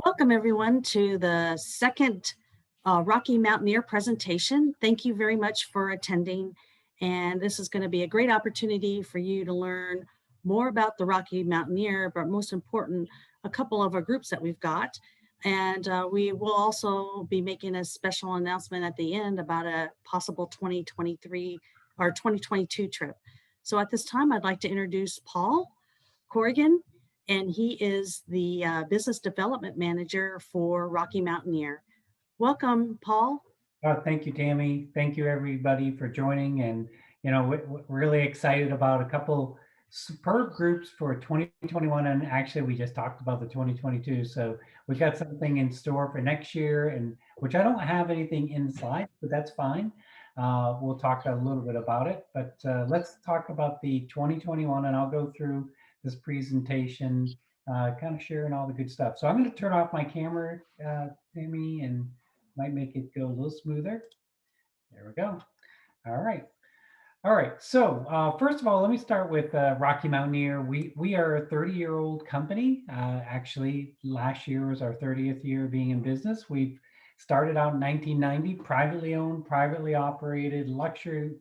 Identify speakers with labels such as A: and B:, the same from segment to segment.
A: Welcome everyone to the second Rocky Mountaineer presentation. Thank you very much for attending. And this is going to be a great opportunity for you to learn more about the Rocky Mountaineer, but most important, a couple of our groups that we've got. And we will also be making a special announcement at the end about a possible 2023 or 2022 trip. So at this time, I'd like to introduce Paul Corrigan, and he is the business development manager for Rocky Mountaineer. Welcome, Paul.
B: Thank you, Tammy. Thank you, everybody, for joining. And, we're really excited about a couple superb groups for 2021. And actually, we just talked about the 2022. So we've got something in store for next year, and which I don't have anything in the slides, but that's fine. We'll talk a little bit about it. But let's talk about the 2021, and I'll go through this presentation, kind of sharing all the good stuff. So I'm going to turn off my camera, Tammy, and might make it go a little smoother. There we go. All right. All right. So first of all, let me start with Rocky Mountaineer. We are a 30-year-old company. Actually, last year was our 30th year being in business. We've started out in 1990, privately owned, privately operated, luxury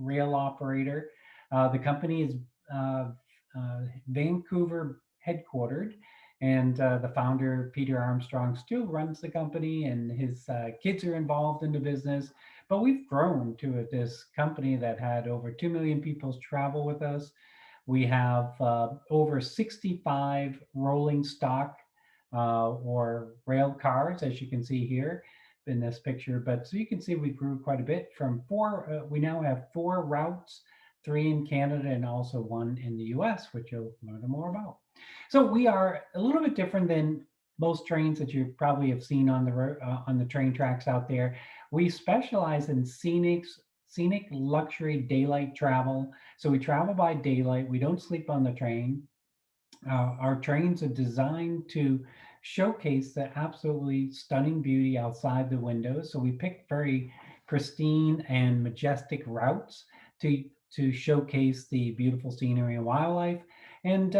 B: rail operator. The company is Vancouver headquartered, and the founder, Peter Armstrong, still runs the company, and his kids are involved in the business. But we've grown to this company that had over 2 million people travel with us. We have over 65 rolling stock or rail cars, as you can see here in this picture. But so you can see we grew quite a bit from four. We now have 4 routes, 3 in Canada and also 1 in the US, which you'll learn more about. So we are a little bit different than most trains that you probably have seen on the train tracks out there. We specialize in scenic luxury daylight travel. So we travel by daylight. We don't sleep on the train. Our trains are designed to showcase the absolutely stunning beauty outside the windows. So we pick very pristine and majestic routes to showcase the beautiful scenery and wildlife. And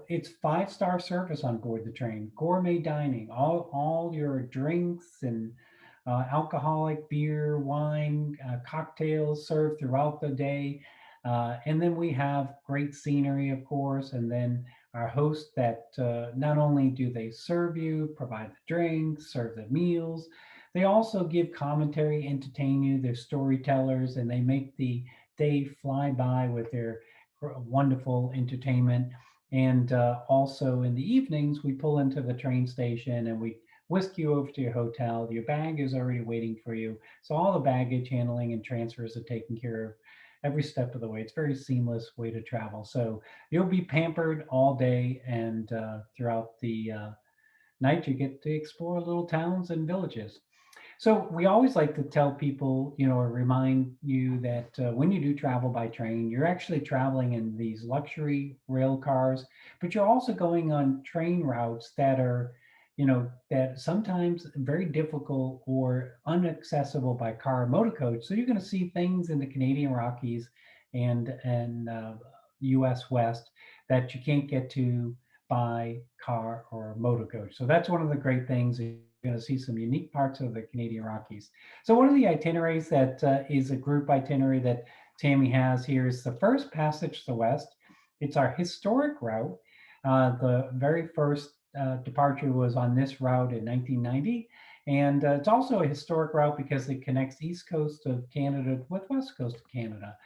B: it's 5-star service on board the train, gourmet dining, all your drinks and alcoholic beer, wine, cocktails served throughout the day. And then we have great scenery, of course, and then our hosts that not only do they serve you, provide the drinks, serve the meals, they also give commentary, entertain you. They're storytellers, and they make the day fly by with their wonderful entertainment. And also in the evenings, we pull into the train station and we whisk you over to your hotel. Your bag is already waiting for you. So all the baggage handling and transfers are taken care of every step of the way. It's a very seamless way to travel. So you'll be pampered all day, and throughout the night, you get to explore little towns and villages. So we always like to tell people, or remind you that when you do travel by train, you're actually traveling in these luxury rail cars, but you're also going on train routes that are, that sometimes very difficult or inaccessible by car or motor coach. So you're going to see things in the Canadian Rockies and U.S. West that you can't get to by car or motor coach. So that's one of the great things. You're going to see some unique parts of the Canadian Rockies. So one of the itineraries that is a group itinerary that Tammy has here is the first passage to the west. It's our historic route. The very first departure was on this route in 1990. And it's also a historic route because it connects east coast of Canada with west coast of Canada.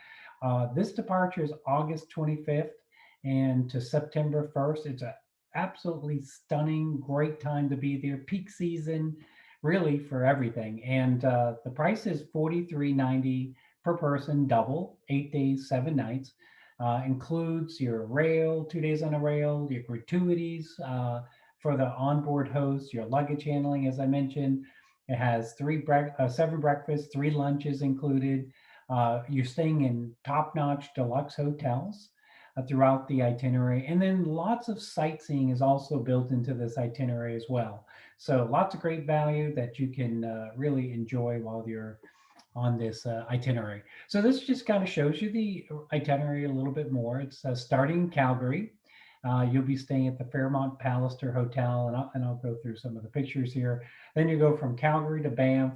B: This departure is August 25th and to September 1st. It's a absolutely stunning, great time to be there. Peak season, really for everything. And the price is $43.90 per person, double, 8 days, 7 nights. Includes your rail, 2 days on a rail, your gratuities for the onboard host, your luggage handling, as I mentioned. It has 7 breakfasts, 3 lunches included. You're staying in top-notch deluxe hotels throughout the itinerary. And then lots of sightseeing is also built into this itinerary as well. So lots of great value that you can really enjoy while you're on this itinerary. So this just kind of shows you the itinerary a little bit more. It's starting in Calgary. You'll be staying at the Fairmont Pallister Hotel, and I'll go through some of the pictures here. Then you go from Calgary to Banff,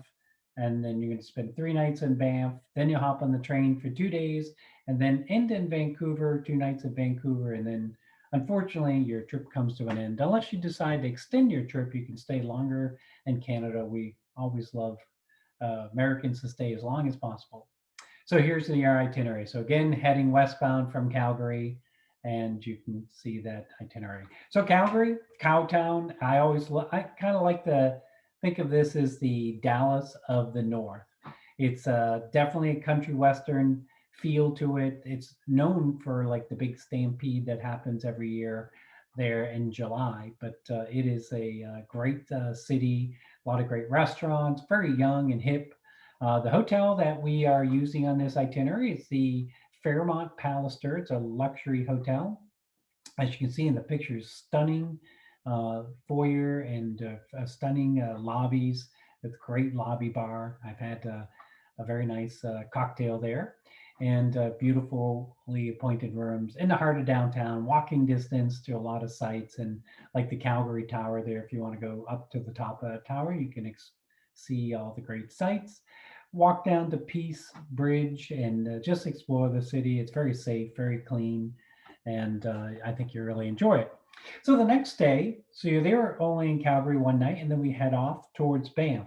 B: and then you're going to spend 3 nights in Banff. Then you'll hop on the train for 2 days, and then end in Vancouver, 2 nights in Vancouver, and then unfortunately your trip comes to an end. Unless you decide to extend your trip, you can stay longer in Canada. We always love Americans to stay as long as possible. So here's the itinerary. So again, heading westbound from Calgary, and you can see that itinerary. So Calgary, Cowtown. I kind of like to think of this as the Dallas of the North. It's definitely a country western feel to it. It's known for like the big stampede that happens every year there in July, but it is a great city. A lot of great restaurants, very young and hip. The hotel that we are using on this itinerary is the Fairmont Pallister. It's a luxury hotel. As you can see in the pictures, stunning foyer and stunning lobbies with great lobby bar. I've had a very nice cocktail there, and beautifully appointed rooms in the heart of downtown, walking distance to a lot of sites, and like the Calgary Tower there. If you want to go up to the top of that tower, you can see all the great sights. Walk down to Peace Bridge and just explore the city. It's very safe, very clean, and I think you really enjoy it. So the next day, so you're there only in Calgary one night, and then we head off towards Banff.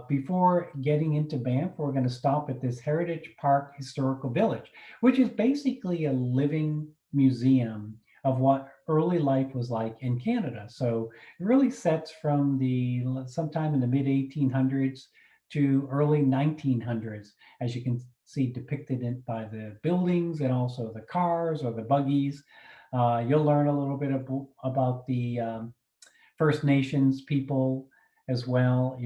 B: Before getting into Banff, we're going to stop at this Heritage Park Historical Village, which is basically a living museum of what early life was like in Canada. So it really sets from the sometime in the mid 1800s to early 1900s, as you can see depicted by the buildings and also the cars or the buggies. You'll learn a little bit about the First Nations people as well.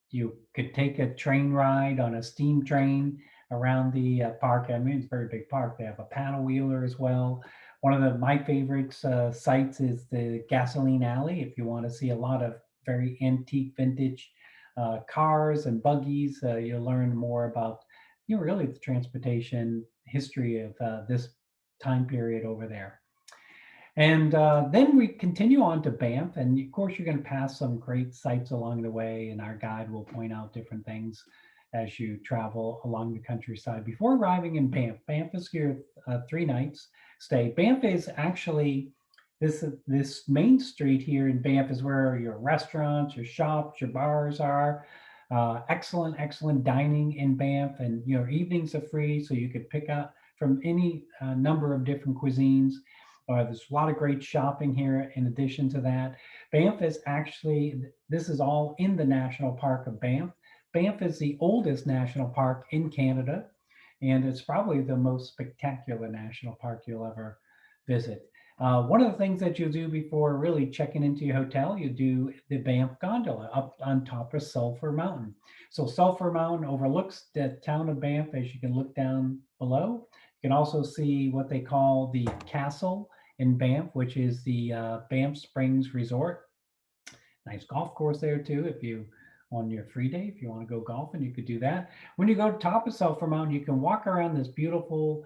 B: You could take a train ride on a steam train around the park. I mean, it's a very big park. They have a paddle wheeler as well. One of my favorites sites is the Gasoline Alley. If you want to see a lot of very antique vintage cars and buggies, you'll learn more about really the transportation history of this time period over there. And then we continue on to Banff. And of course, you're going to pass some great sites along the way. And our guide will point out different things as you travel along the countryside before arriving in Banff. Banff is your 3 nights stay. Banff is actually this main street here in Banff is where your restaurants, your shops, your bars are. Excellent dining in Banff, and evenings are free, so you could pick up from any number of different cuisines. There's a lot of great shopping here. In addition to that, Banff is actually, this is all in the National Park of Banff. Banff is the oldest national park in Canada, and it's probably the most spectacular national park you'll ever visit. One of the things that you'll do before really checking into your hotel, you do the Banff gondola up on top of Sulphur Mountain. So Sulphur Mountain overlooks the town of Banff as you can look down below. You can also see what they call the castle in Banff, which is the Banff Springs Resort. Nice golf course there too. If you on your free day, if you want to go golfing, you could do that. When you go to top of Sulphur Mountain, you can walk around this beautiful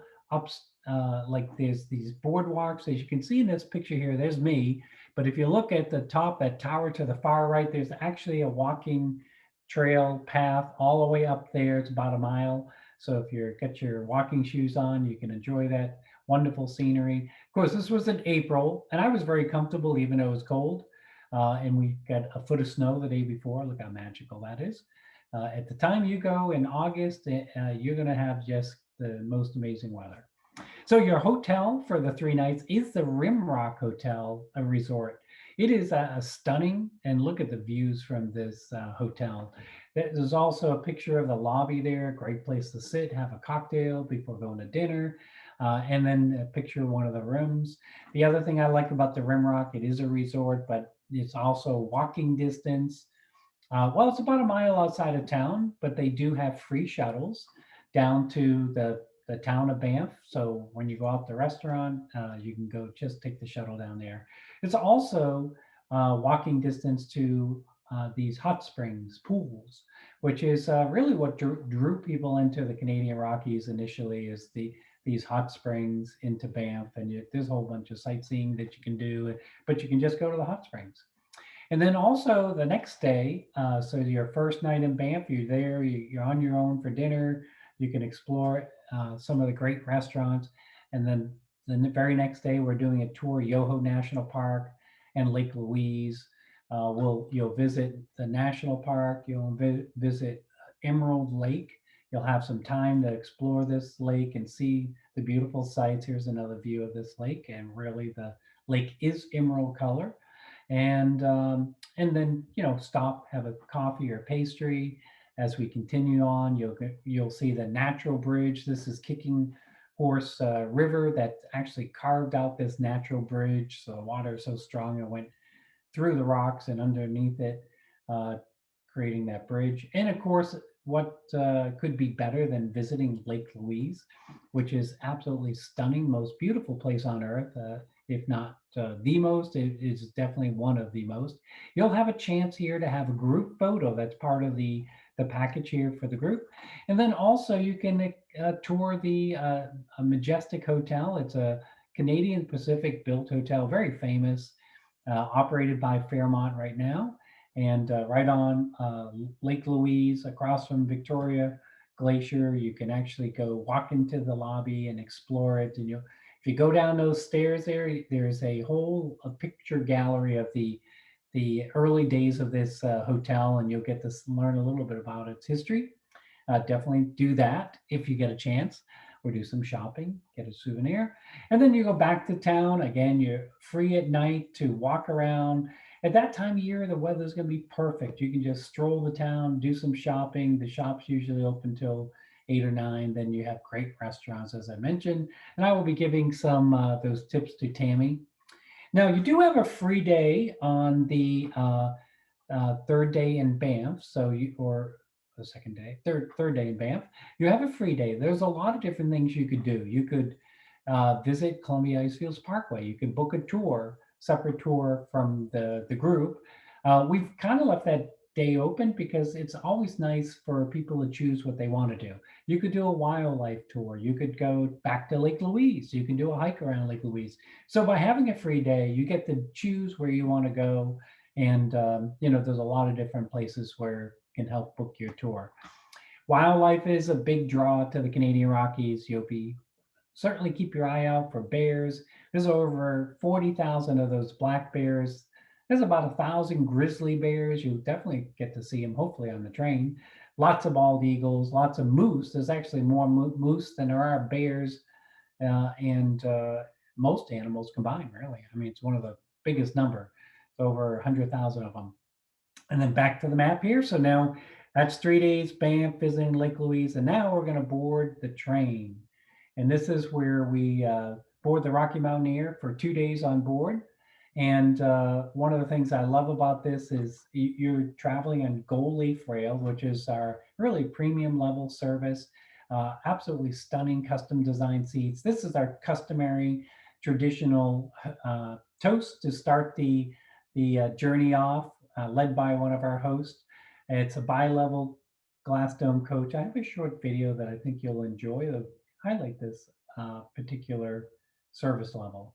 B: like there's these boardwalks. As you can see in this picture here, there's me. But if you look at the top, that tower to the far right, there's actually a walking trail path all the way up there. It's about a mile. So if you've got your walking shoes on, you can enjoy that wonderful scenery. Of course, this was in April, and I was very comfortable, even though it was cold. And we got a foot of snow the day before. Look how magical that is. At the time you go in August, you're going to have just the most amazing weather. So your hotel for the 3 nights is the Rimrock Hotel, a resort. It is a stunning, and look at the views from this hotel. There's also a picture of the lobby there, great place to sit, have a cocktail before going to dinner, and then a picture of one of the rooms. The other thing I like about the Rimrock, it is a resort, but it's also walking distance. Well, it's about a mile outside of town, but they do have free shuttles down to the town of Banff. So when you go out to the restaurant, you can go just take the shuttle down there. It's also walking distance to these hot springs pools, which is really what drew people into the Canadian Rockies initially, is the these hot springs into Banff, and there's a whole bunch of sightseeing that you can do, but you can just go to the hot springs. And then also the next day, so your first night in Banff, you're there, you're on your own for dinner. You can explore some of the great restaurants. And then the very next day, we're doing a tour Yoho National Park and Lake Louise. You'll visit the national park. You'll visit Emerald Lake. You'll have some time to explore this lake and see the beautiful sights. Here's another view of this lake, and really the lake is emerald color. And then stop, have a coffee or pastry. As we continue on, you'll see the natural bridge. This is Kicking Horse River that actually carved out this natural bridge. So the water is so strong it went through the rocks and underneath it, uh, creating that bridge. And of course, what could be better than visiting Lake Louise, which is absolutely stunning, most beautiful place on earth, if not the most. It is definitely one of the most. You'll have a chance here to have a group photo. That's part of the package here for the group. And then also you can tour the Majestic Hotel. It's a Canadian Pacific built hotel, very famous, operated by Fairmont right now, and right on Lake Louise, across from Victoria Glacier. You can actually go walk into the lobby and explore it. And if you go down those stairs there, there's a picture gallery of the early days of this hotel, and you'll get to learn a little bit about its history. Definitely do that if you get a chance, or do some shopping, get a souvenir. And then you go back to town. Again, you're free at night to walk around. At that time of year, the weather's going to be perfect. You can just stroll the town, do some shopping. The shops usually open till 8 or 9. Then you have great restaurants, as I mentioned. And I will be giving some those tips to Tammy. Now, you do have a free day on the third day in Banff. Or the second day, third day in Banff, you have a free day. There's a lot of different things you could do. You could visit Columbia Icefields Parkway. You could book a tour, separate tour from the group. We've kind of left that day open because it's always nice for people to choose what they want to do. You could do a wildlife tour. You could go back to Lake Louise. You can do a hike around Lake Louise. So by having a free day, you get to choose where you want to go. And there's a lot of different places where can help book your tour. Wildlife is a big draw to the Canadian Rockies. You'll be certainly keep your eye out for bears. There's over 40,000 of those black bears. There's about 1,000 grizzly bears. You'll definitely get to see them, hopefully, on the train. Lots of bald eagles, lots of moose. There's actually more moose than there are bears and most animals combined, really. I mean, it's one of the biggest number. It's over 100,000 of them. And then back to the map here. So now that's 3 days, Banff, visiting Lake Louise. And now we're going to board the train. And this is where we board the Rocky Mountaineer for 2 days on board. And one of the things I love about this is you're traveling on Gold Leaf Rail, which is our really premium level service. Absolutely stunning custom design seats. This is our customary traditional toast to start the journey off, led by one of our hosts. It's a bi-level glass dome coach. I have a short video that I think you'll enjoy to highlight this particular service level.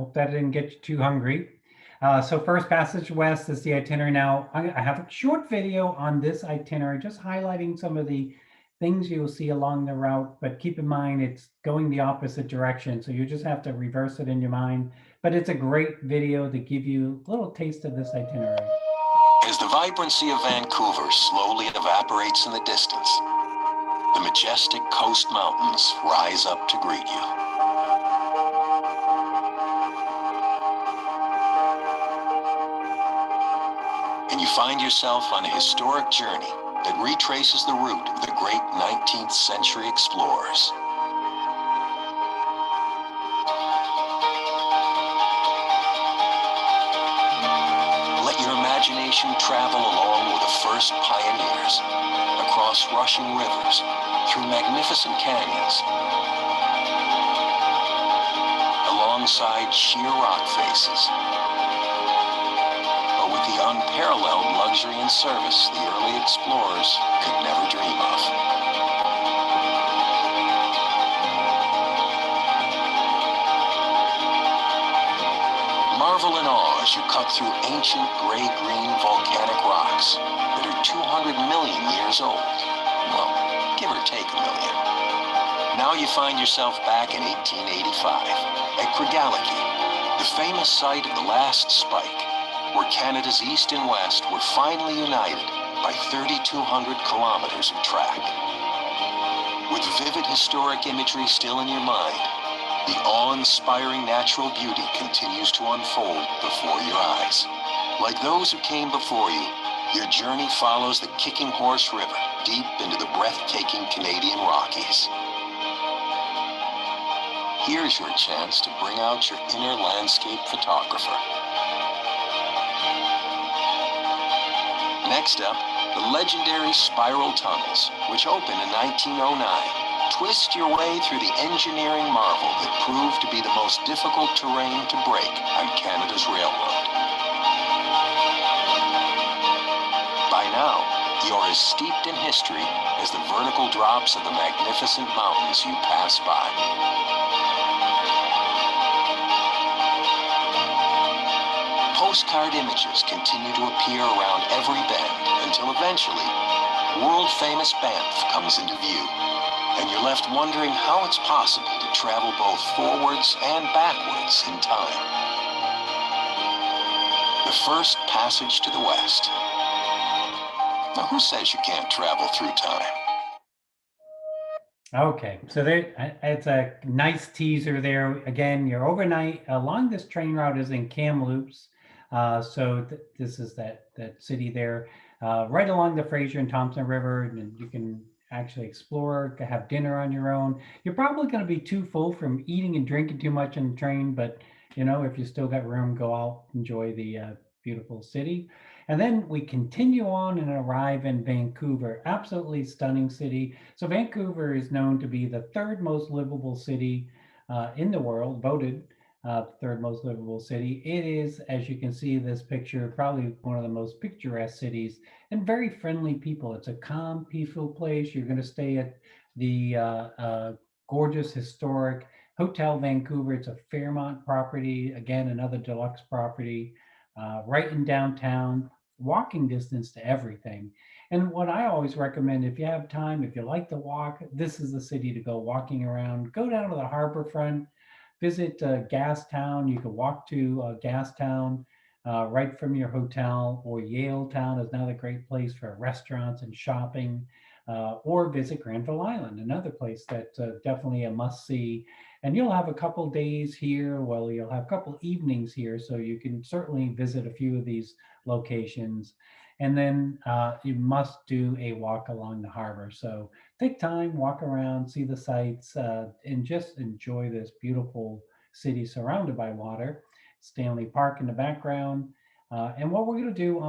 B: hope that didn't get you too hungry. So first passage west is the itinerary. Now I have a short video on this itinerary, just highlighting some of the things you'll see along the route, but keep in mind it's going the opposite direction. So you just have to reverse it in your mind. But it's a great video to give you a little taste of this itinerary.
C: As the vibrancy of Vancouver slowly evaporates in the distance, the majestic coast mountains rise up to greet you. And you find yourself on a historic journey that retraces the route of the great 19th century explorers. Let your imagination travel along with the first pioneers, across rushing rivers, through magnificent canyons, alongside sheer rock faces, or with the unparalleled luxury and service the early explorers could never dream of. Marvel in awe as you cut through ancient gray-green volcanic rocks that are 200 million years old. Well, give or take a million. Now you find yourself back in 1885 at Corrigan, the famous site of the last spike, where Canada's east and west were finally united by 3,200 kilometers of track. With vivid historic imagery still in your mind, the awe-inspiring natural beauty continues to unfold before your eyes. Like those who came before you, your journey follows the Kicking Horse River deep into the breathtaking Canadian Rockies. Here's your chance to bring out your inner landscape photographer. Next up, the legendary spiral tunnels, which opened in 1909. Twist your way through the engineering marvel that proved to be the most difficult terrain to break on Canada's railroad. By now, you're as steeped in history as the vertical drops of the magnificent mountains you pass by. Postcard images continue to appear around every bend until eventually, world-famous Banff comes into view. And you're left wondering how it's possible to travel both forwards and backwards in time. The first passage to the west. Now, who says you can't travel through time?
B: Okay, so there, it's a nice teaser there. Again, you're overnight along this train route is in Kamloops. This is that city there, right along the Fraser and Thompson River, and you can actually explore, have dinner on your own. You're probably going to be too full from eating and drinking too much on the train, but you know, if you still got room, go out, enjoy the beautiful city. And then we continue on and arrive in Vancouver, absolutely stunning city. So Vancouver is known to be the third most livable city in the world, voted third most livable city. It is, as you can see in this picture, probably one of the most picturesque cities and very friendly people. It's a calm, peaceful place. You're going to stay at the gorgeous historic Hotel Vancouver. It's a Fairmont property, again, another deluxe property, right in downtown, walking distance to everything. And what I always recommend, if you have time, if you like to walk, this is the city to go walking around. Go down to the harbor front, visit Gastown. You can walk to Gastown right from your hotel, or Yaletown is another great place for restaurants and shopping, or visit Granville Island, another place that's definitely a must-see. And you'll have a couple days here, well, you'll have a couple evenings here, so you can certainly visit a few of these locations. And then you must do a walk along the harbor. So take time, walk around, see the sights, and just enjoy this beautiful city surrounded by water. Stanley Park in the background. And what we're going to do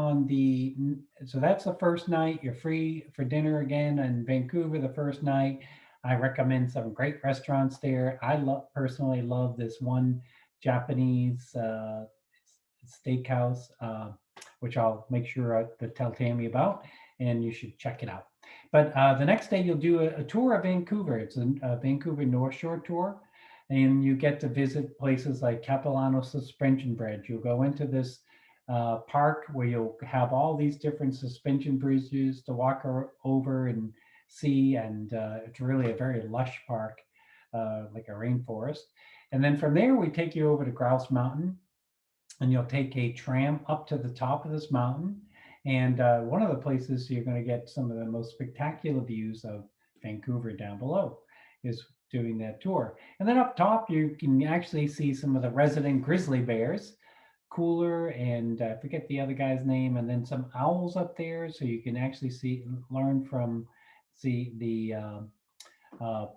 B: so that's the first night. You're free for dinner again in Vancouver the first night. I recommend some great restaurants there. I personally love this one Japanese steakhouse, which I'll make sure to tell Tammy about, and you should check it out. But the next day you'll do a tour of Vancouver. It's a Vancouver North Shore tour. and you get to visit places like Capilano Suspension Bridge. You'll go into this park where you'll have all these different suspension bridges to walk over and see, and it's really a very lush park, like a rainforest. And then from there, we take you over to Grouse Mountain, and you'll take a tram up to the top of this mountain. And one of the places you're going to get some of the most spectacular views of Vancouver down below is doing that tour. And then up top, you can actually see some of the resident grizzly bears, Cooler, and I forget the other guy's name, and then some owls up there. So you can actually learn from the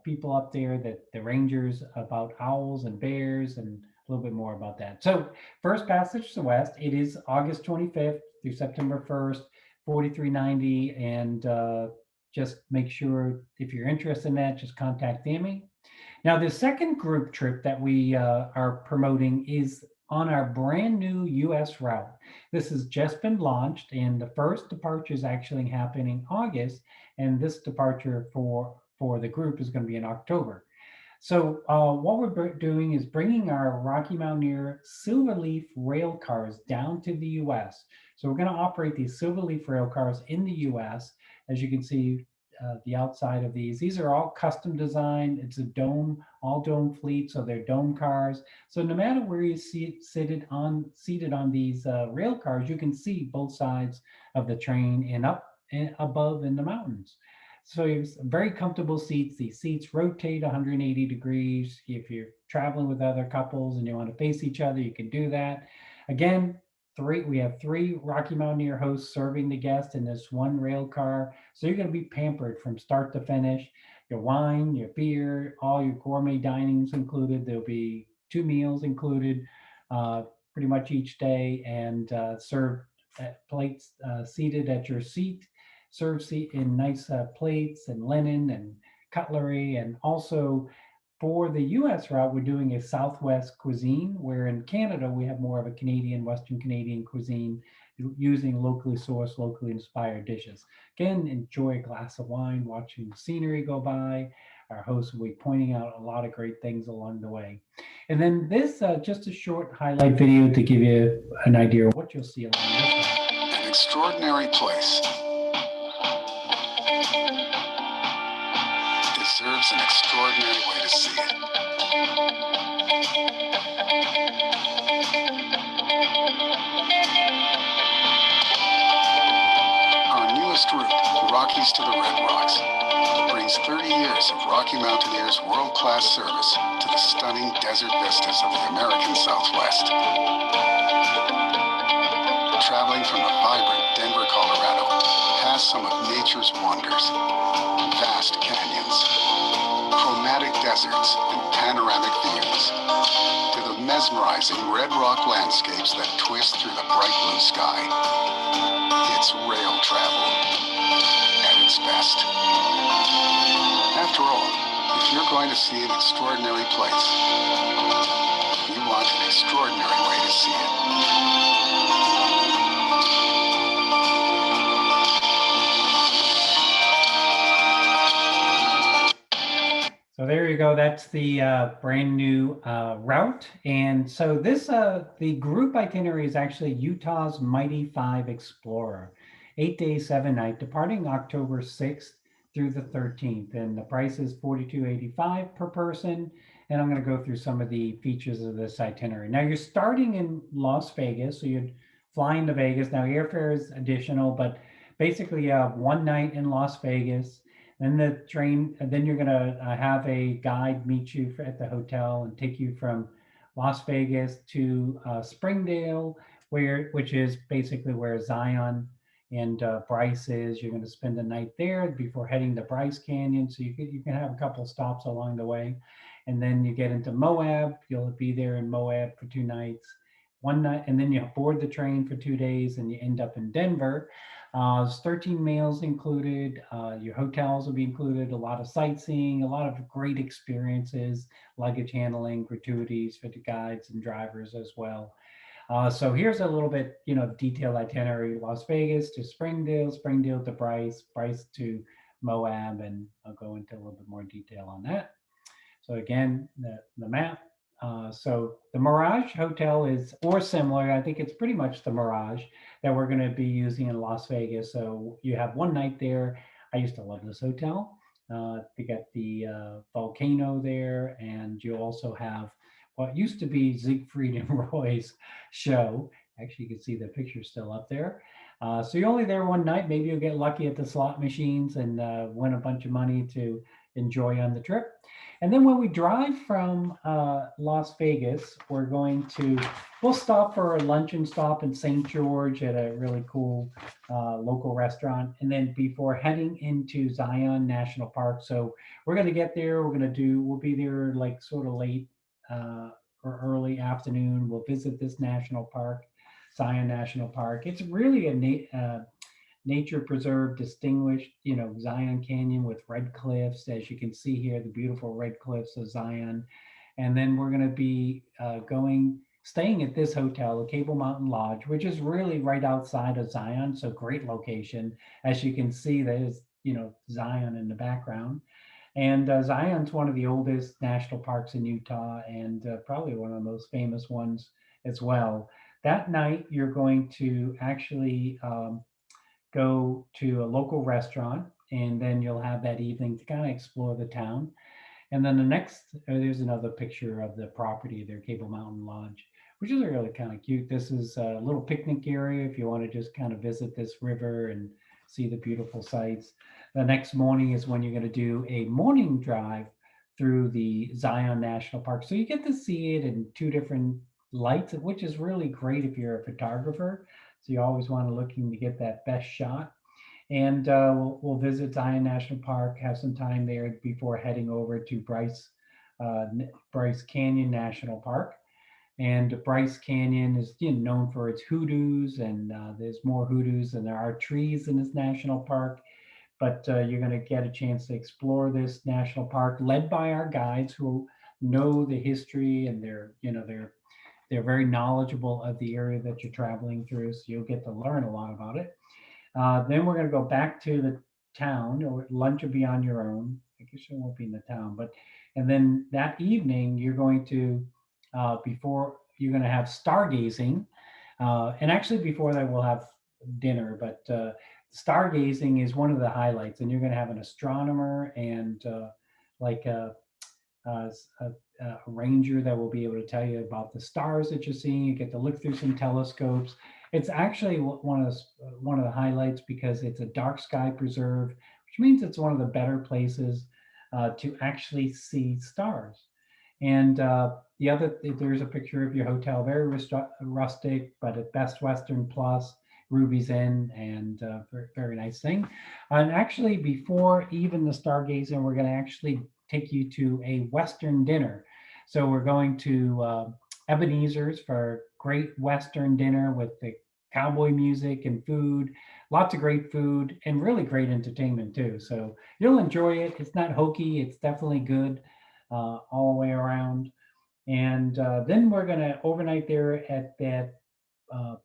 B: people up there, that the rangers, about owls and bears, and a little bit more about that. So First Passage to the West, it is August 25th through September 1st, 4390. And just make sure, if you're interested in that, just contact Tammy. Now, the second group trip that we are promoting is on our brand new US route. This has just been launched, and the first departure is actually happening August, and this departure for the group is going to be in October. So what we're doing is bringing our Rocky Mountaineer Silverleaf rail cars down to the US. So we're going to operate these Silverleaf rail cars in the US. As you can see, the outside of these are all custom designed. It's a all dome fleet, so they're dome cars. So no matter where you seated on these rail cars, you can see both sides of the train and up and above in the mountains. So it's very comfortable seats. These seats rotate 180 degrees. If you're traveling with other couples and you want to face each other, you can do that. Again, we have three Rocky Mountaineer hosts serving the guests in this one rail car. So you're going to be pampered from start to finish. Your wine, your beer, all your gourmet dining's included. There'll be 2 meals included pretty much each day, and served at plates seated at your seat, served in nice plates and linen and cutlery. And also for the US route, we're doing a Southwest cuisine, where in Canada, we have more of a Canadian, Western Canadian cuisine, using locally sourced, locally inspired dishes. Again, enjoy a glass of wine, watching the scenery go by. Our host will be pointing out a lot of great things along the way. And then this, just a short highlight video to give you an idea of what you'll see along this way.
C: An extraordinary place deserves an extraordinary way to see it. Our newest route, Rockies to the Red Rocks, brings 30 years of Rocky Mountaineer's world-class service to the stunning desert vistas of the American Southwest. Traveling from the vibrant Denver, Colorado, past some of nature's wonders, vast canyons, chromatic deserts, and panoramic views, to the mesmerizing red rock landscapes that twist through the bright blue sky. It's rail travel at its best. After all, if you're going to see an extraordinary place, you want an extraordinary way to see it.
B: So there you go. That's the brand new route. And so this, the group itinerary is actually Utah's Mighty 5 Explorer, 8 days, 7 nights, departing October 6th through the 13th. And the price is $42.85 per person. And I'm going to go through some of the features of this itinerary. Now you're starting in Las Vegas, so you're flying to Vegas. Now airfare is additional, but basically you have 1 night in Las Vegas. Then the train, and then you're going to have a guide meet you at the hotel and take you from Las Vegas to Springdale, which is basically where Zion and Bryce is. You're going to spend the night there before heading to Bryce Canyon. So you can have a couple stops along the way. And then you get into Moab. You'll be there in Moab for 2 nights. 1 night, and then you board the train for 2 days, and you end up in Denver. There's 13 meals included. Your hotels will be included. A lot of sightseeing, a lot of great experiences, luggage handling, gratuities for the guides and drivers as well. So here's a little bit, detailed itinerary: Las Vegas to Springdale, Springdale to Bryce, Bryce to Moab, and I'll go into a little bit more detail on that. So again, the map. So the Mirage Hotel is, or similar, I think it's pretty much the Mirage that we're going to be using in Las Vegas. So you have one night there. I used to love this hotel. They got the volcano there, and you also have what used to be Siegfried and Roy's show. Actually, you can see the picture still up there. So you're only there one night. Maybe you'll get lucky at the slot machines and win a bunch of money to enjoy on the trip. And then when we drive from Las Vegas, we'll stop for a luncheon stop in St. George at a really cool local restaurant. And then before heading into Zion National Park. So we're going to get there. We'll be there like sort of late or early afternoon. We'll visit this national park, Zion National Park. It's really a nature preserve, distinguished, Zion Canyon with red cliffs, as you can see here, the beautiful red cliffs of Zion. And then we're going to be staying at this hotel, the Cable Mountain Lodge, which is really right outside of Zion. So great location. As you can see, there's, Zion in the background. And Zion's one of the oldest national parks in Utah, and probably one of the most famous ones as well. That night, you're going to actually go to a local restaurant, and then you'll have that evening to kind of explore the town. And then there's another picture of the property there, Cable Mountain Lodge, which is really kind of cute. This is a little picnic area if you want to just kind of visit this river and see the beautiful sights. The next morning is when you're going to do a morning drive through the Zion National Park. So you get to see it in two different lights, which is really great if you're a photographer. So you always want to looking to get that best shot. And we'll visit Zion National Park, have some time there before heading over to Bryce Canyon National Park. And Bryce Canyon is known for its hoodoos, and there's more hoodoos than there are trees in this national park. But you're going to get a chance to explore this national park, led by our guides who know the history, and they're very knowledgeable of the area that you're traveling through. So you'll get to learn a lot about it. Then we're going to go back to the town, or lunch will be on your own. I guess you won't be in the town, and then that evening you're going to, before you're going to have stargazing, and actually before that we'll have dinner. But stargazing is one of the highlights, and you're going to have an astronomer and like a, a ranger that will be able to tell you about the stars that you're seeing. You get to look through some telescopes. It's actually one of the highlights because it's a dark sky preserve, which means it's one of the better places to actually see stars. And there's a picture of your hotel, very rustic, but at Best Western Plus, Ruby's Inn, and very, very nice thing. And actually, before even the stargazing, we're going to actually take you to a Western dinner. So we're going to Ebenezer's for a great Western dinner with the cowboy music and food, lots of great food, and really great entertainment too. So you'll enjoy it. It's not hokey. It's definitely good all the way around. And then we're going to overnight there at that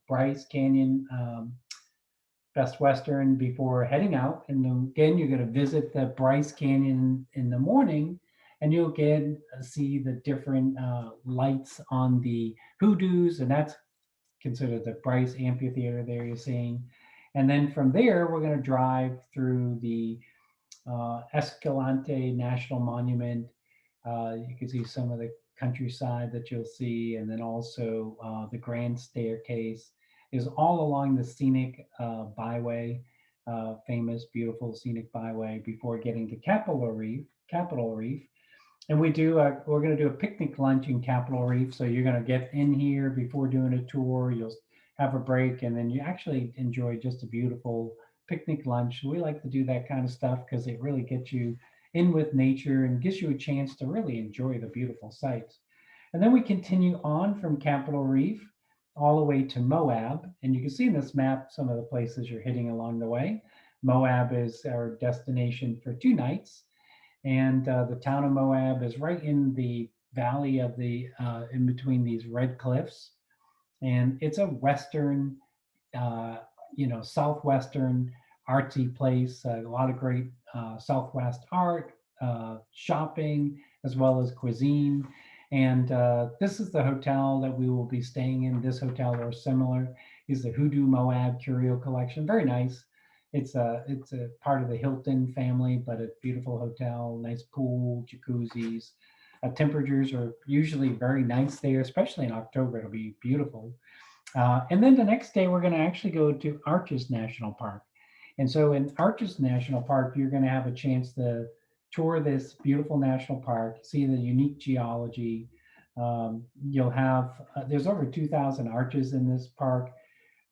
B: Bryce Canyon Best Western before heading out. And then again, you're going to visit the Bryce Canyon in the morning, and you'll again see the different lights on the hoodoos, and that's considered the Bryce Amphitheater there you're seeing. And then from there, we're going to drive through the Escalante National Monument. You can see some of the countryside that you'll see, and then also the Grand Staircase is all along the scenic byway, famous, beautiful scenic byway before getting to Capitol Reef. And we're going to do a picnic lunch in Capitol Reef. So you're going to get in here before doing a tour. You'll have a break, and then you actually enjoy just a beautiful picnic lunch. We like to do that kind of stuff because it really gets you in with nature and gives you a chance to really enjoy the beautiful sights. And then we continue on from Capitol Reef all the way to Moab. And you can see in this map some of the places you're hitting along the way. Moab is our destination for 2 nights. And the town of Moab is right in the valley of in between these red cliffs. And it's a Western, Southwestern artsy place, a lot of great Southwest art, shopping, as well as cuisine. And this is the hotel that we will be staying in. This hotel or similar is the Hoodoo Moab Curio Collection. Very nice. It's a part of the Hilton family, but a beautiful hotel, nice pool, jacuzzis. Temperatures are usually very nice there, especially in October. It'll be beautiful. And then the next day, we're going to actually go to Arches National Park. And so in Arches National Park, you're going to have a chance to tour this beautiful national park, see the unique geology. You'll have, there's over 2,000 arches in this park.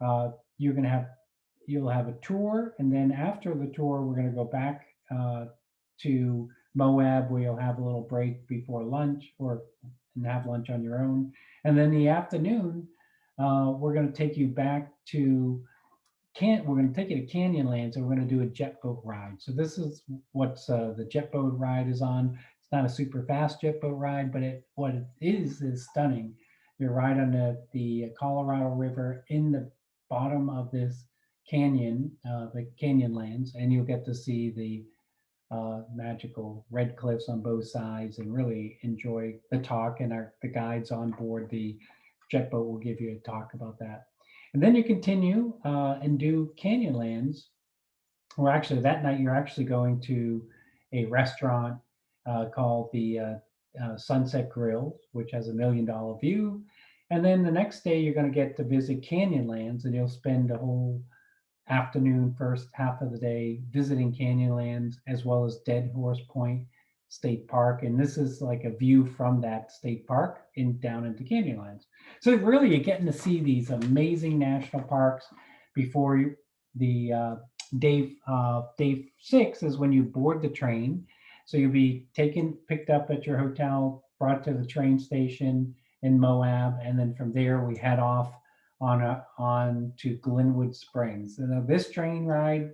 B: You're going to have, you'll have a tour. And then after the tour, we're going to go back to Moab, where you'll have a little break before lunch or and have lunch on your own. And then the afternoon, we're going to take you back to we're going to take you to Canyonlands, and we're going to do a jet boat ride. So this is what the jet boat ride is on. It's not a super fast jet boat ride, but what it is stunning. You ride on the Colorado River in the bottom of this canyon, the Canyonlands, and you'll get to see the magical red cliffs on both sides and really enjoy the talk. And the guides on board the jet boat will give you a talk about that. And then you continue and do Canyonlands, or actually that night you're actually going to a restaurant called the Sunset Grill, which has $1 million view. And then the next day you're going to get to visit Canyonlands, and you'll spend a whole afternoon, first half of the day, visiting Canyonlands as well as Dead Horse Point State Park. And this is like a view from that state park down into Canyonlands. So really you're getting to see these amazing national parks before you, the day 6 is when you board the train. So you'll be picked up at your hotel, brought to the train station in Moab, and then from there we head off on to Glenwood Springs. And this train ride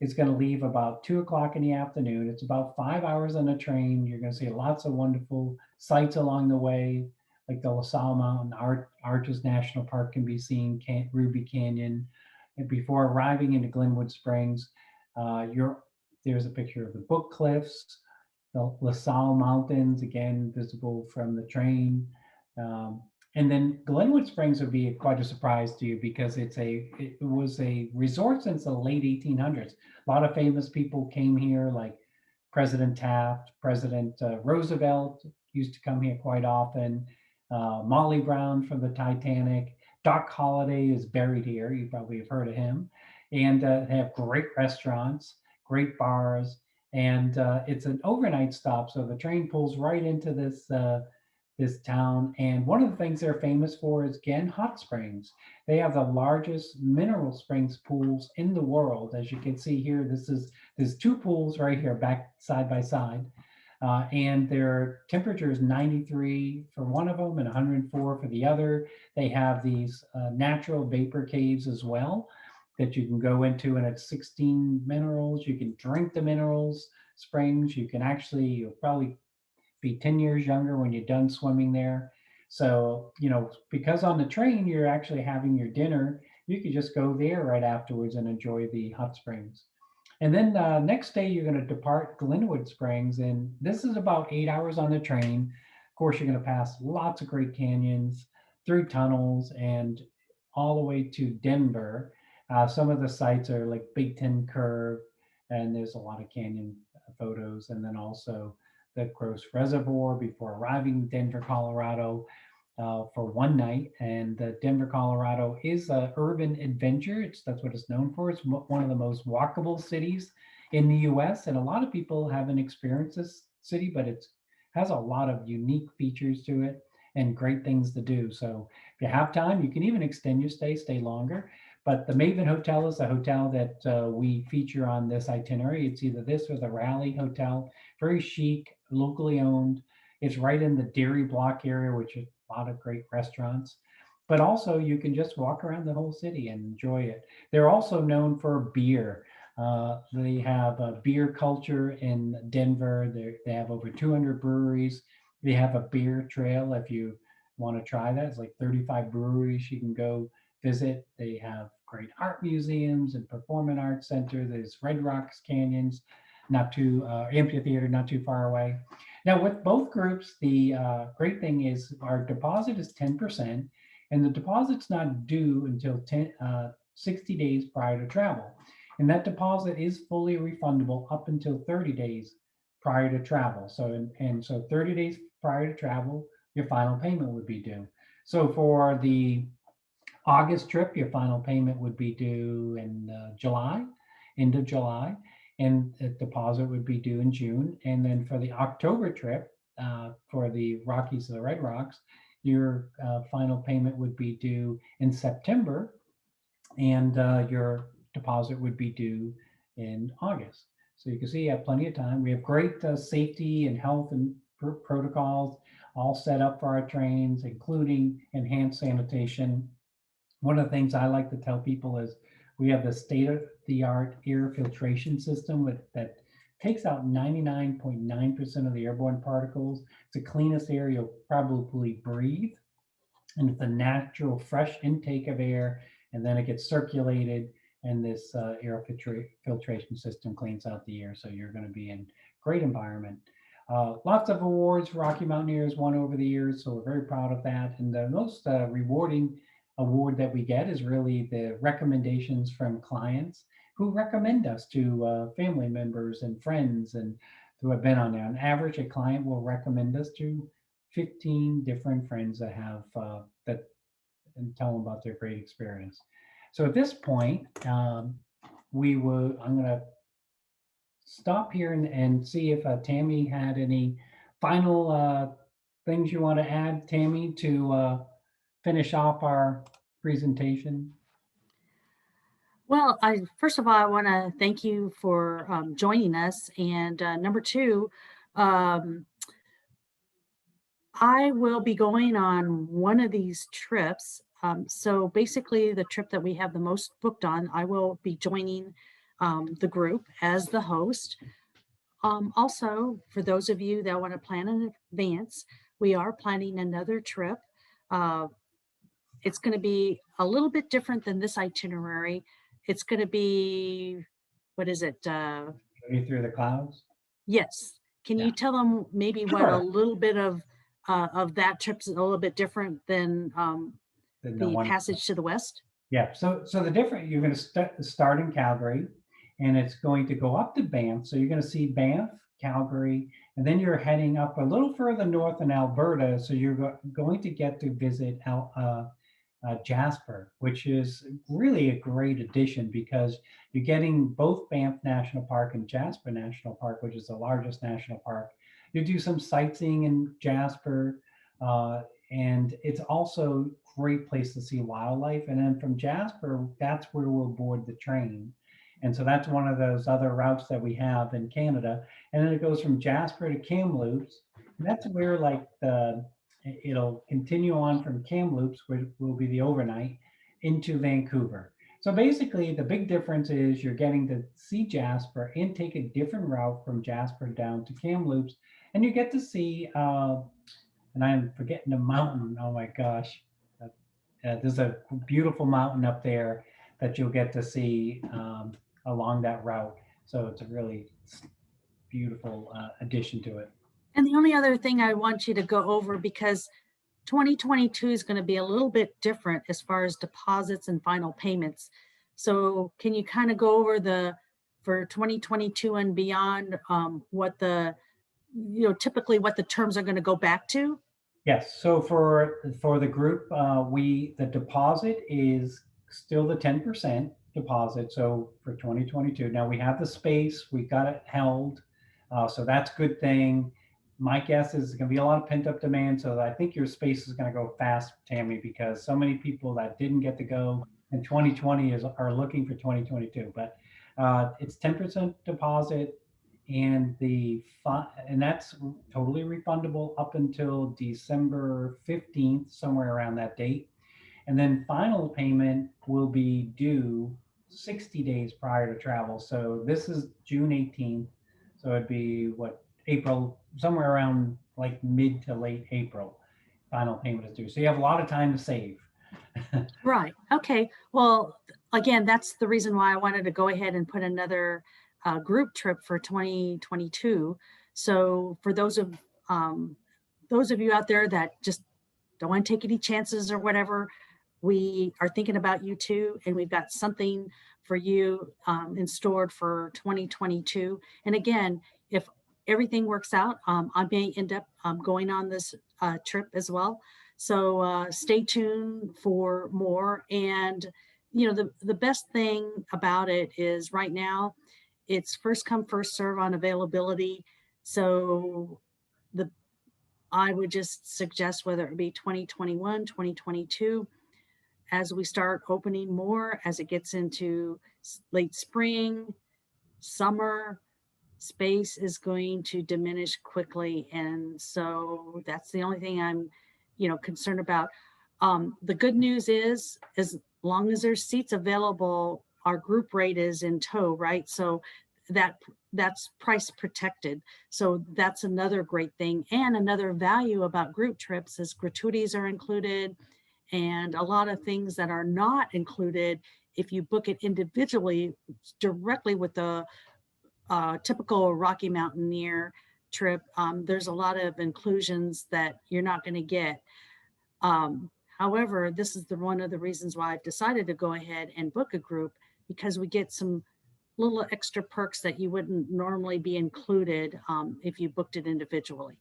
B: is going to leave about 2 o'clock in the afternoon. It's about 5 hours on the train. You're going to see lots of wonderful sights along the way, like the La Salle Mountain Arches National Park can be seen, Ruby Canyon. And before arriving into Glenwood Springs, there's a picture of the Book Cliffs, the La Salle Mountains, again visible from the train. And then Glenwood Springs would be quite a surprise to you because it was a resort since the late 1800s. A lot of famous people came here, like President Taft, President Roosevelt used to come here quite often. Molly Brown from the Titanic. Doc Holliday is buried here. You probably have heard of him. And they have great restaurants, great bars, and it's an overnight stop. So the train pulls right into this town. And one of the things they're famous for is, again, hot springs. They have the largest mineral springs pools in the world. As you can see here, there's 2 pools right here back side by side. And their temperature is 93 for one of them and 104 for the other. They have these natural vapor caves as well that you can go into, and it's 16 minerals. You can drink the minerals springs. You'll probably be 10 years younger when you're done swimming there. So, because on the train, you're actually having your dinner, you could just go there right afterwards and enjoy the hot springs. And then next day, you're going to depart Glenwood Springs. And this is about 8 hours on the train. Of course, you're going to pass lots of great canyons, through tunnels, and all the way to Denver. Some of the sites are like Big Ten Curve, and there's a lot of canyon photos. And then also the Gross Reservoir before arriving in Denver, Colorado for one night. And Denver, Colorado is an urban adventure. That's what it's known for. It's one of the most walkable cities in the US. And a lot of people haven't experienced this city, but it has a lot of unique features to it and great things to do. So if you have time, you can even extend your stay longer. But the Maven Hotel is a hotel that we feature on this itinerary. It's either this or the Raleigh Hotel. Very chic, locally owned. It's right in the Dairy Block area, which is a lot of great restaurants. But also you can just walk around the whole city and enjoy it. They're also known for beer. They have a beer culture in Denver. They have over 200 breweries. They have a beer trail if you want to try that. It's like 35 breweries you can go visit. They have great art museums and performing arts center. There's Red Rocks Canyons, amphitheater not too far away. Now, with both groups, the great thing is our deposit is 10%, and the deposit's not due until 60 days prior to travel. And that deposit is fully refundable up until 30 days prior to travel. So 30 days prior to travel, your final payment would be due. So for the August trip, your final payment would be due in July, end of July, and the deposit would be due in June. And then for the October trip, for the Rockies to the Red Rocks, your final payment would be due in September, and your deposit would be due in August. So you can see you have plenty of time. We have great safety and health and protocols all set up for our trains, including enhanced sanitation. One of the things I like to tell people is we have the state of the art air filtration system that takes out 99.9% of the airborne particles. It's the cleanest air you'll probably breathe. And it's a natural, fresh intake of air, and then it gets circulated, and this air filtration system cleans out the air. So you're going to be in great environment. Lots of awards Rocky Mountaineers won over the years, so we're very proud of that. And the most rewarding award that we get is really the recommendations from clients who recommend us to family members and friends and who have been on there. On average, a client will recommend us to 15 different friends that have that and tell them about their great experience. So at this point, I'm going to stop here and see if Tammy had any final things you want to add, Tammy, to finish off our presentation.
A: Well, first of all, I want to thank you for joining us. And number two, um, I will be going on one of these trips. So basically, the trip that we have the most booked on, I will be joining the group as the host. Also, for those of you that want to plan in advance, we are planning another trip. Uh, it's going to be a little bit different than this itinerary. It's going to be, what is it?
B: Journey through the clouds.
A: Yes. Can
B: Yeah.
A: you tell them maybe what a
B: Sure.
A: little bit of that trip's a little bit different than
B: The
A: the
B: one.
A: passage to the west?
B: Yeah. So the different, you're going to start in Calgary, and it's going to go up to Banff. So you're going to see Banff, Calgary, and then you're heading up a little further north in Alberta. So you're going to get to visit Jasper, which is really a great addition because you're getting both Banff National Park and Jasper National Park, which is the largest national park. You do some sightseeing in Jasper, and it's also a great place to see wildlife. And then from Jasper, that's where we'll board the train. And so that's one of those other routes that we have in Canada. And then it goes from Jasper to Kamloops. And that's where like it'll continue on from Kamloops, which will be the overnight, into Vancouver. So basically, the big difference is you're getting to see Jasper and take a different route from Jasper down to Kamloops, and you get to see. And I'm forgetting the mountain. Oh my gosh, there's a beautiful mountain up there that you'll get to see along that route. So it's a really beautiful addition to it.
A: And the only other thing I want you to go over, because 2022 is going to be a little bit different as far as deposits and final payments. So can you kind of go over for 2022 and beyond, what typically what the terms are going to go back to?
B: Yes. So for the group, the deposit is still the 10% deposit. So for 2022, now we have the space, we got it held, so that's a good thing. My guess is going to be a lot of pent up demand, so I think your space is going to go fast, Tammy, because so many people that didn't get to go in 2020 are looking for 2022. But it's 10% deposit, and that's totally refundable up until December 15th, somewhere around that date. And then final payment will be due 60 days prior to travel. So this is June 18th. So it'd be April, somewhere around like mid to late April, final payment is due. So you have a lot of time to save.
A: Right. Okay. Well, again, that's the reason why I wanted to go ahead and put another group trip for 2022. So for those of those of you out there that just don't want to take any chances or whatever, we are thinking about you too, and we've got something for you in stored for 2022. And again, if everything works out, I may end up going on this trip as well. So stay tuned for more. And the best thing about it is right now, it's first come, first serve on availability. So the I would just suggest whether it be 2021, 2022, as we start opening more, as it gets into late spring, summer, space is going to diminish quickly. And so that's the only thing I'm, concerned about. The good news is, as long as there's seats available, our group rate is in tow, right? So that's price protected. So that's another great thing. And another value about group trips is gratuities are included, and a lot of things that are not included if you book it individually directly with the typical Rocky Mountaineer trip. There's a lot of inclusions that you're not going to get. However, this is one of the reasons why I've decided to go ahead and book a group, because we get some little extra perks that you wouldn't normally be included if you booked it individually.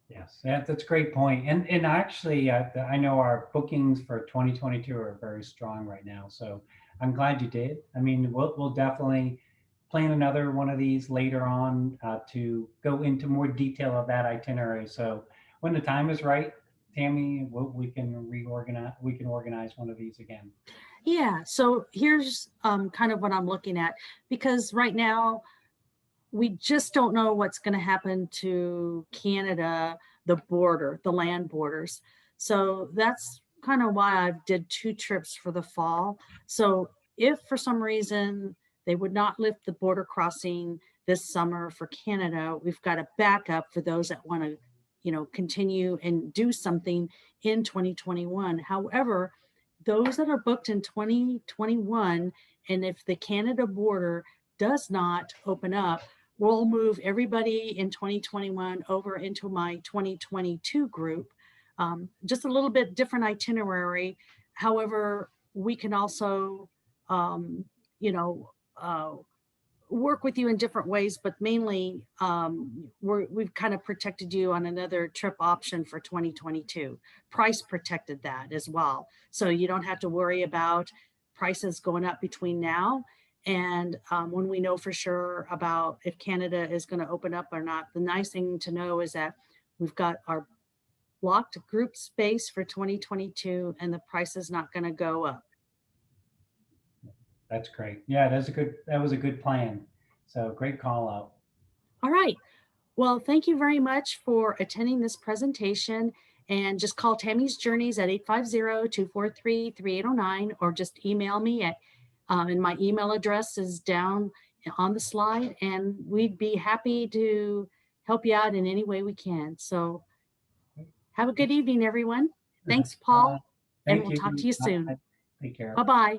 B: Yes, that's a great point. And actually, I know our bookings for 2022 are very strong right now. So I'm glad you did. I mean, we'll definitely plan another one of these later on to go into more detail of that itinerary. So when the time is right, Tammy, we can reorganize. We can organize one of these again.
A: Yeah. So here's kind of what I'm looking at, because right now we just don't know what's going to happen to Canada, the border, the land borders. So that's kind of why I did 2 trips for the fall. So if for some reason they would not lift the border crossing this summer for Canada, we've got a backup for those that want to, continue and do something in 2021. However, those that are booked in 2021, and if the Canada border does not open up, we'll move everybody in 2021 over into my 2022 group. Just a little bit different itinerary. However, we can also, you know, uh, work with you in different ways, but mainly we've kind of protected you on another trip option for 2022. Price protected that as well. So you don't have to worry about prices going up between now and when we know for sure about if Canada is going to open up or not. The nice thing to know is that we've got our blocked group space for 2022 and the price is not going to go up.
B: That's great. Yeah, that was a good plan. So great call out.
A: All right. Well, thank you very much for attending this presentation, and just call Tammy's Journeys at 850-243-3809 or just email me at, and my email address is down on the slide, and we'd be happy to help you out in any way we can. So have a good evening, everyone. Thanks, Paul, and
B: Thank
A: we'll
B: you.
A: talk to you soon.
B: Take care.
A: Bye-bye.